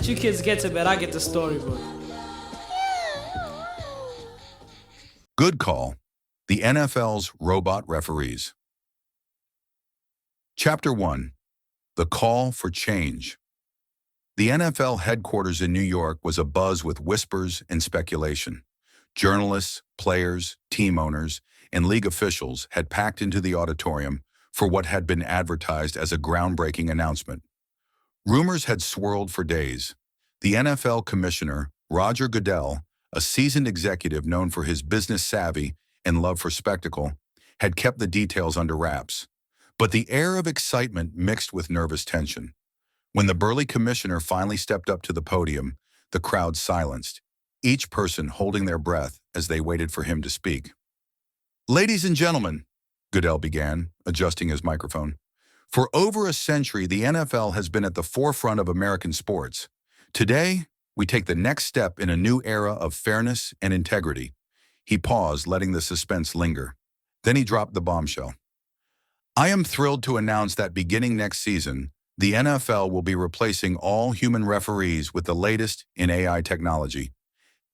let you kids get to bed. I get the storybook. Good call. The NFL's robot referees. Chapter 1. The Call for Change. The NFL headquarters in New York was abuzz with whispers and speculation. Journalists, players, team owners, and league officials had packed into the auditorium for what had been advertised as a groundbreaking announcement. Rumors had swirled for days. The NFL commissioner, Roger Goodell, a seasoned executive known for his business savvy and love for spectacle, had kept the details under wraps. But the air of excitement mixed with nervous tension. When the burly commissioner finally stepped up to the podium, the crowd silenced, each person holding their breath as they waited for him to speak. "Ladies and gentlemen," Goodell began, adjusting his microphone, "for over a century, the NFL has been at the forefront of American sports. Today, we take the next step in a new era of fairness and integrity." He paused, letting the suspense linger. Then he dropped the bombshell. "I am thrilled to announce that beginning next season, the NFL will be replacing all human referees with the latest in AI technology,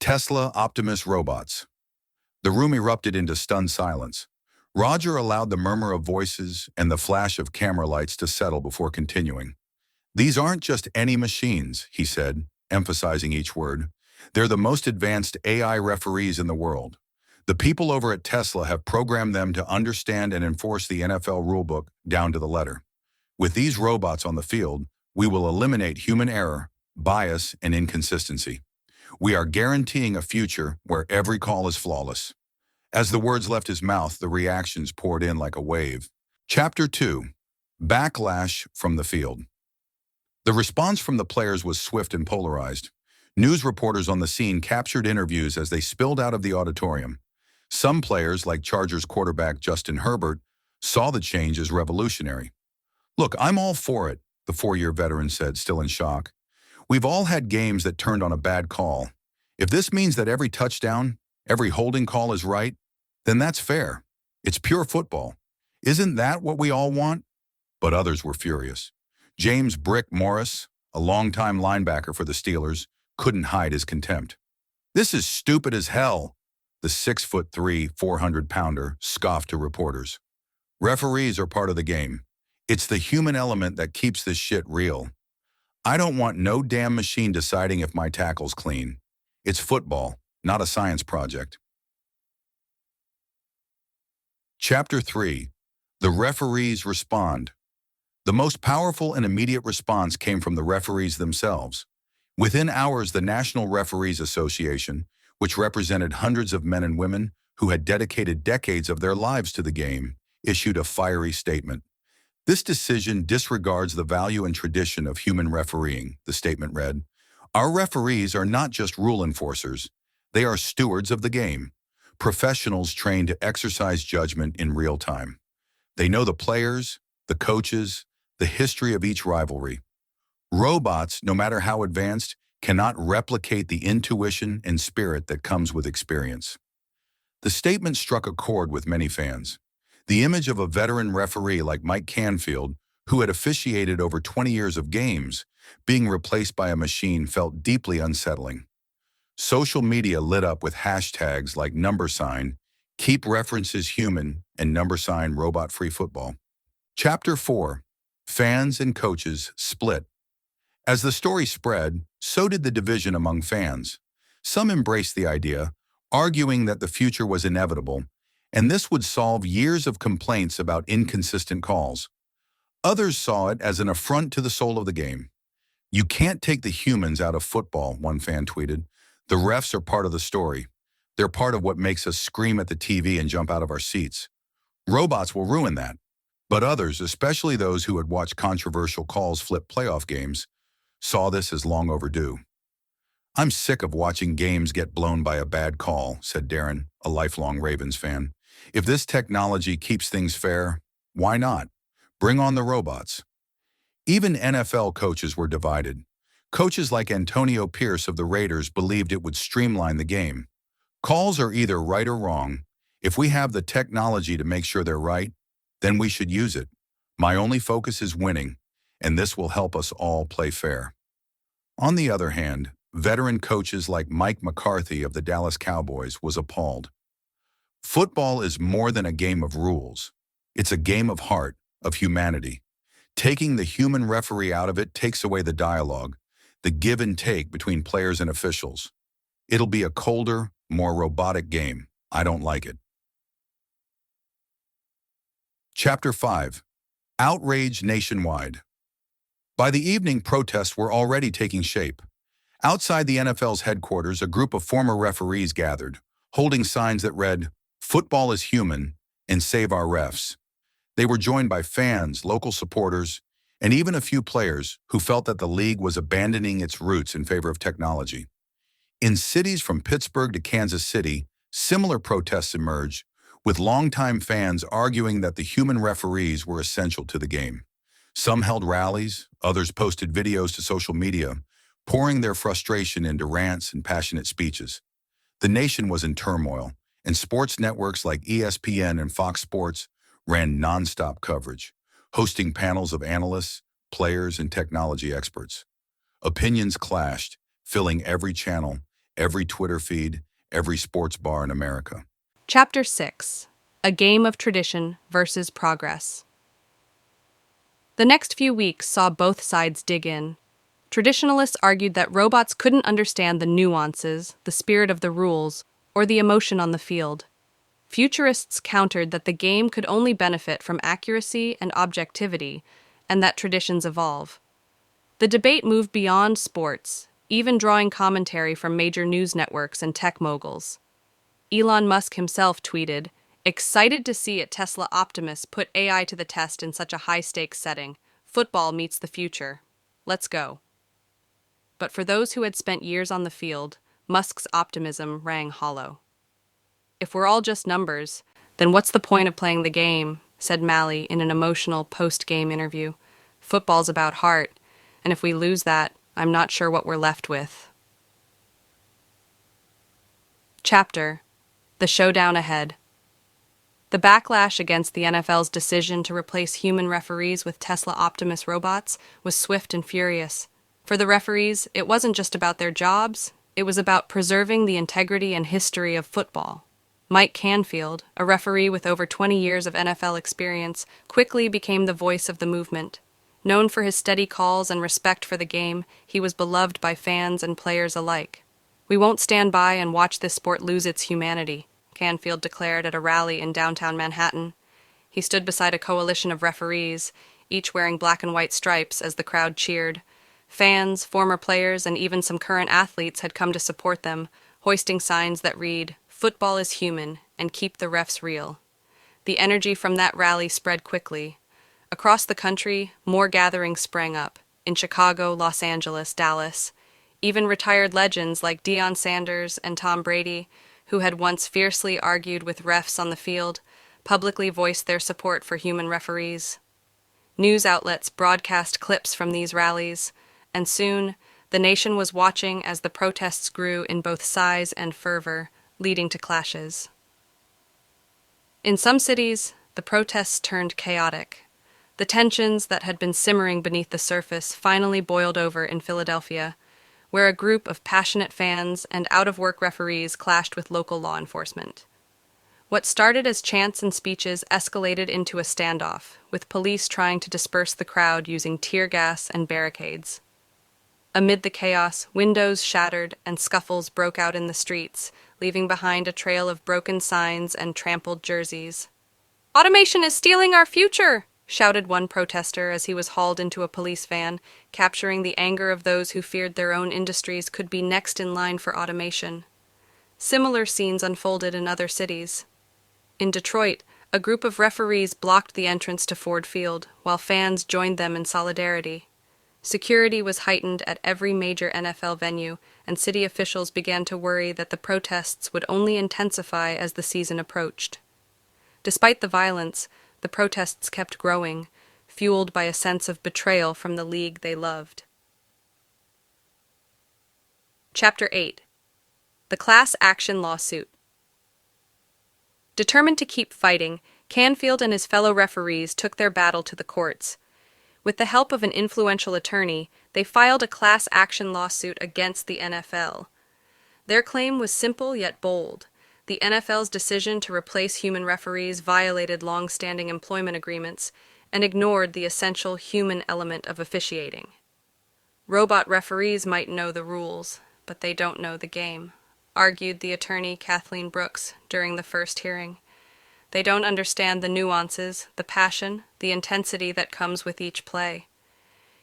Tesla Optimus robots." The room erupted into stunned silence. Roger allowed the murmur of voices and the flash of camera lights to settle before continuing. "These aren't just any machines," he said, emphasizing each word. "They're the most advanced AI referees in the world. The people over at Tesla have programmed them to understand and enforce the NFL rulebook down to the letter. With these robots on the field, we will eliminate human error, bias, and inconsistency. We are guaranteeing a future where every call is flawless." As the words left his mouth, the reactions poured in like a wave. Chapter 2. Backlash from the field. The response from the players was swift and polarized. News reporters on the scene captured interviews as they spilled out of the auditorium. Some players, like Chargers quarterback Justin Herbert, saw the change as revolutionary. "Look, I'm all for it," the 4-year veteran said, still in shock. "We've all had games that turned on a bad call. If this means that every touchdown, every holding call is right, then that's fair. It's pure football. Isn't that what we all want?" But others were furious. James "Brick" Morris, a longtime linebacker for the Steelers, couldn't hide his contempt. "This is stupid as hell," the 6'3", 400-pounder scoffed to reporters. "Referees are part of the game. It's the human element that keeps this shit real. I don't want no damn machine deciding if my tackle's clean. It's football, not a science project." Chapter 3. The referees respond. The most powerful and immediate response came from the referees themselves. Within hours, the National Referees Association, which represented hundreds of men and women who had dedicated decades of their lives to the game, issued a fiery statement. "This decision disregards the value and tradition of human refereeing," the statement read. "Our referees are not just rule enforcers. They are stewards of the game, professionals trained to exercise judgment in real time. They know the players, the coaches, the history of each rivalry. Robots, no matter how advanced, cannot replicate the intuition and spirit that comes with experience." The statement struck a chord with many fans. The image of a veteran referee like Mike Canfield, who had officiated over 20 years of games, being replaced by a machine felt deeply unsettling. Social media lit up with hashtags like #keep references human and #robot-free football. Chapter 4. Fans and coaches split. As the story spread, so did the division among fans. Some embraced the idea, arguing that the future was inevitable, and this would solve years of complaints about inconsistent calls. Others saw it as an affront to the soul of the game. "You can't take the humans out of football," one fan tweeted. "The refs are part of the story. They're part of what makes us scream at the TV and jump out of our seats. Robots will ruin that." But others, especially those who had watched controversial calls flip playoff games, saw this as long overdue. "I'm sick of watching games get blown by a bad call," said Darren, a lifelong Ravens fan. "If this technology keeps things fair, why not? Bring on the robots." Even NFL coaches were divided. Coaches like Antonio Pierce of the Raiders believed it would streamline the game. "Calls are either right or wrong. If we have the technology to make sure they're right, then we should use it. My only focus is winning, and this will help us all play fair." On the other hand, veteran coaches like Mike McCarthy of the Dallas Cowboys was appalled. Football is more than a game of rules. It's a game of heart, of humanity. Taking the human referee out of it takes away the dialogue, the give and take between players and officials. It'll be a colder, more robotic game. I don't like it. Chapter 5. Outrage nationwide. By the evening, protests were already taking shape. Outside the NFL's headquarters, a group of former referees gathered, holding signs that read, "Football is human," and "Save our refs." They were joined by fans, local supporters, and even a few players who felt that the league was abandoning its roots in favor of technology. In cities from Pittsburgh to Kansas City, similar protests emerged, with longtime fans arguing that the human referees were essential to the game. Some held rallies, others posted videos to social media, pouring their frustration into rants and passionate speeches. The nation was in turmoil, and sports networks like ESPN and Fox Sports ran nonstop coverage, hosting panels of analysts, players, and technology experts. Opinions clashed, filling every channel, every Twitter feed, every sports bar in America. Chapter 6. A Game of Tradition versus Progress. The next few weeks saw both sides dig in. Traditionalists argued that robots couldn't understand the nuances, the spirit of the rules, or the emotion on the field. Futurists countered that the game could only benefit from accuracy and objectivity, and that traditions evolve. The debate moved beyond sports, even drawing commentary from major news networks and tech moguls. Elon Musk himself tweeted, "Excited to see a Tesla Optimus put AI to the test in such a high-stakes setting. Football meets the future. Let's go." But for those who had spent years on the field, Musk's optimism rang hollow. "If we're all just numbers, then what's the point of playing the game?" said Malley in an emotional post-game interview. "Football's about heart, and if we lose that, I'm not sure what we're left with." Chapter: The Showdown Ahead. The backlash against the NFL's decision to replace human referees with Tesla Optimus robots was swift and furious. For the referees, it wasn't just about their jobs, it was about preserving the integrity and history of football. Mike Canfield, a referee with over 20 years of NFL experience, quickly became the voice of the movement. Known for his steady calls and respect for the game, he was beloved by fans and players alike. "We won't stand by and watch this sport lose its humanity," Canfield declared at a rally in downtown Manhattan. He stood beside a coalition of referees, each wearing black and white stripes as the crowd cheered. Fans, former players, and even some current athletes had come to support them, hoisting signs that read, "Football is human, and keep the refs real." The energy from that rally spread quickly. Across the country, more gatherings sprang up, in Chicago, Los Angeles, Dallas. Even retired legends like Deion Sanders and Tom Brady, who had once fiercely argued with refs on the field, publicly voiced their support for human referees. News outlets broadcast clips from these rallies, and soon, the nation was watching as the protests grew in both size and fervor, leading to clashes. In some cities, the protests turned chaotic. The tensions that had been simmering beneath the surface finally boiled over in Philadelphia, where a group of passionate fans and out-of-work referees clashed with local law enforcement. What started as chants and speeches escalated into a standoff, with police trying to disperse the crowd using tear gas and barricades. Amid the chaos, windows shattered and scuffles broke out in the streets, leaving behind a trail of broken signs and trampled jerseys. "Automation is stealing our future!" shouted one protester as he was hauled into a police van, capturing the anger of those who feared their own industries could be next in line for automation. Similar scenes unfolded in other cities. In Detroit, a group of referees blocked the entrance to Ford Field, while fans joined them in solidarity. Security was heightened at every major NFL venue, and city officials began to worry that the protests would only intensify as the season approached. Despite the violence, the protests kept growing, fueled by a sense of betrayal from the league they loved. Chapter 8. The Class Action Lawsuit. Determined to keep fighting, Canfield and his fellow referees took their battle to the courts. With the help of an influential attorney, They filed a class action lawsuit against the NFL. Their claim was simple yet bold. The NFL's decision to replace human referees violated long-standing employment agreements and ignored the essential human element of officiating. Robot referees might know the rules, but they don't know the game, argued the attorney Kathleen Brooks during the first hearing. They don't understand the nuances, the passion, the intensity that comes with each play.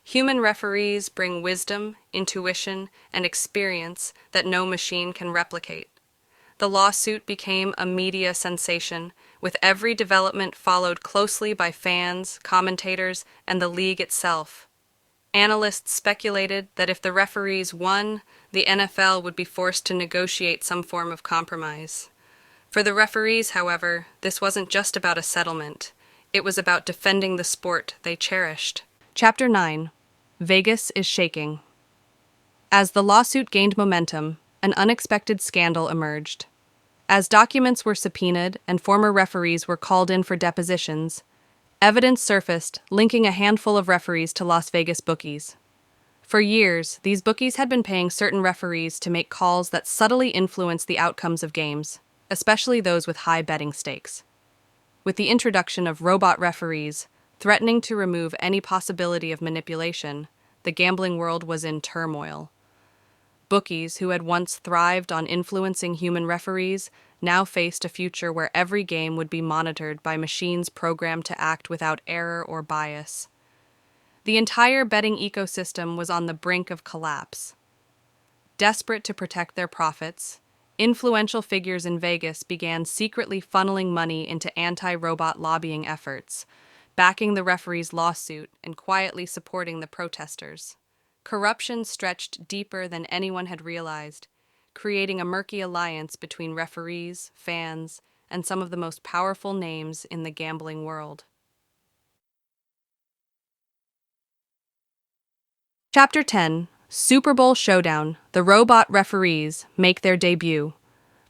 Human referees bring wisdom, intuition, and experience that no machine can replicate. The lawsuit became a media sensation, with every development followed closely by fans, commentators, and the league itself. Analysts speculated that if the referees won, the NFL would be forced to negotiate some form of compromise. For the referees, however, this wasn't just about a settlement. It was about defending the sport they cherished. Chapter 9. Vegas is shaking. As the lawsuit gained momentum, an unexpected scandal emerged. As documents were subpoenaed and former referees were called in for depositions, evidence surfaced linking a handful of referees to Las Vegas bookies. For years, these bookies had been paying certain referees to make calls that subtly influenced the outcomes of games, especially those with high betting stakes. With the introduction of robot referees, threatening to remove any possibility of manipulation, the gambling world was in turmoil. Bookies, who had once thrived on influencing human referees, now faced a future where every game would be monitored by machines programmed to act without error or bias. The entire betting ecosystem was on the brink of collapse. Desperate to protect their profits, influential figures in Vegas began secretly funneling money into anti-robot lobbying efforts, backing the referees' lawsuit and quietly supporting the protesters. Corruption stretched deeper than anyone had realized, creating a murky alliance between referees, fans, and some of the most powerful names in the gambling world. Chapter 10. Super Bowl Showdown. The robot referees make their debut.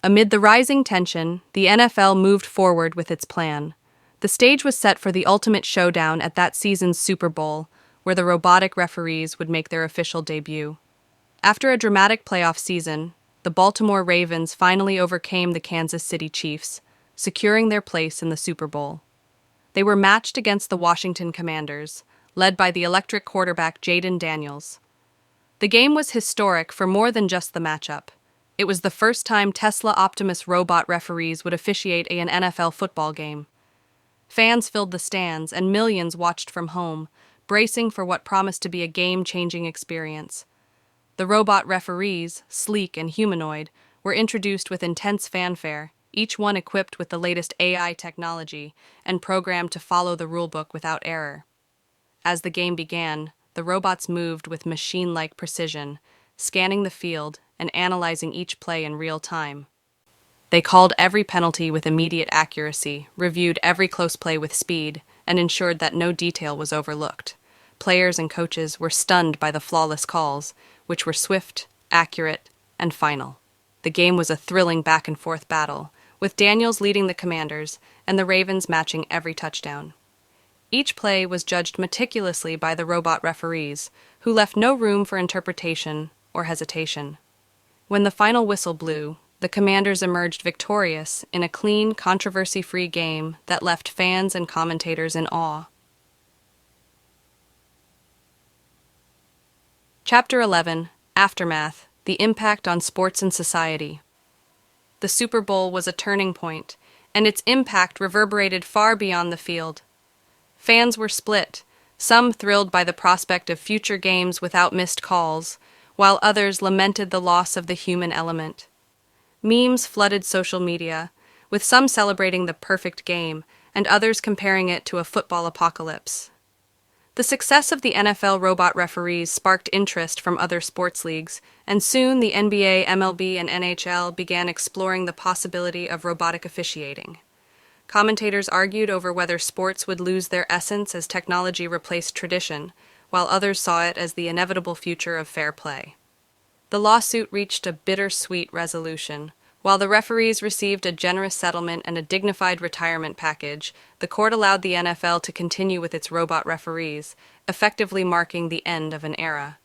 Amid the rising tension, the NFL moved forward with its plan. The stage was set for the ultimate showdown at that season's Super Bowl, where the robotic referees would make their official debut. After a dramatic playoff season, the Baltimore Ravens finally overcame the Kansas City Chiefs, securing their place in the Super Bowl. They were matched against the Washington Commanders, led by the electric quarterback Jaden Daniels. The game was historic for more than just the matchup. It was the first time Tesla Optimus robot referees would officiate an NFL football game. Fans filled the stands and millions watched from home, bracing for what promised to be a game-changing experience. The robot referees, sleek and humanoid, were introduced with intense fanfare, each one equipped with the latest AI technology and programmed to follow the rulebook without error. As the game began, the robots moved with machine-like precision, scanning the field and analyzing each play in real time. They called every penalty with immediate accuracy, reviewed every close play with speed, and ensured that no detail was overlooked. Players and coaches were stunned by the flawless calls, which were swift, accurate, and final. The game was a thrilling back-and-forth battle, with Daniels leading the Commanders and the Ravens matching every touchdown. Each play was judged meticulously by the robot referees, who left no room for interpretation or hesitation. When the final whistle blew, the Commanders emerged victorious in a clean, controversy-free game that left fans and commentators in awe. Chapter 11. Aftermath. The Impact on Sports and Society. The Super Bowl was a turning point, and its impact reverberated far beyond the field. Fans were split, some thrilled by the prospect of future games without missed calls, while others lamented the loss of the human element. Memes flooded social media, with some celebrating the perfect game and others comparing it to a football apocalypse. The success of the NFL robot referees sparked interest from other sports leagues, and soon the NBA, MLB, and NHL began exploring the possibility of robotic officiating. Commentators argued over whether sports would lose their essence as technology replaced tradition, while others saw it as the inevitable future of fair play. The lawsuit reached a bittersweet resolution. While the referees received a generous settlement and a dignified retirement package, the court allowed the NFL to continue with its robot referees, effectively marking the end of an era.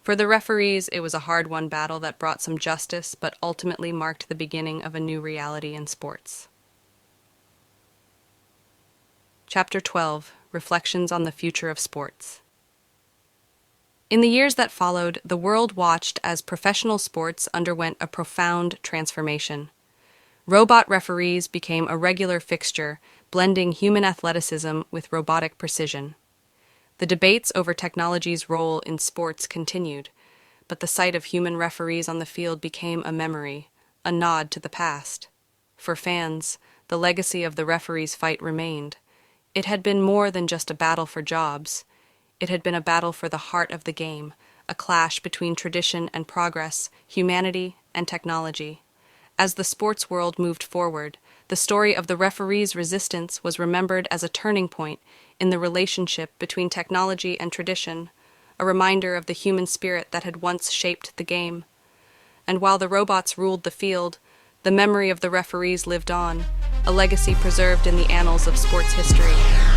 For the referees, it was a hard-won battle that brought some justice, but ultimately marked the beginning of a new reality in sports. Chapter 12: Reflections on the Future of Sports. In the years that followed, the world watched as professional sports underwent a profound transformation. Robot referees became a regular fixture, blending human athleticism with robotic precision. The debates over technology's role in sports continued, but the sight of human referees on the field became a memory, a nod to the past. For fans, the legacy of the referees' fight remained. It had been more than just a battle for jobs. It had been a battle for the heart of the game, a clash between tradition and progress, humanity and technology. As the sports world moved forward, the story of the referees' resistance was remembered as a turning point in the relationship between technology and tradition, a reminder of the human spirit that had once shaped the game. And while the robots ruled the field, the memory of the referees lived on, a legacy preserved in the annals of sports history.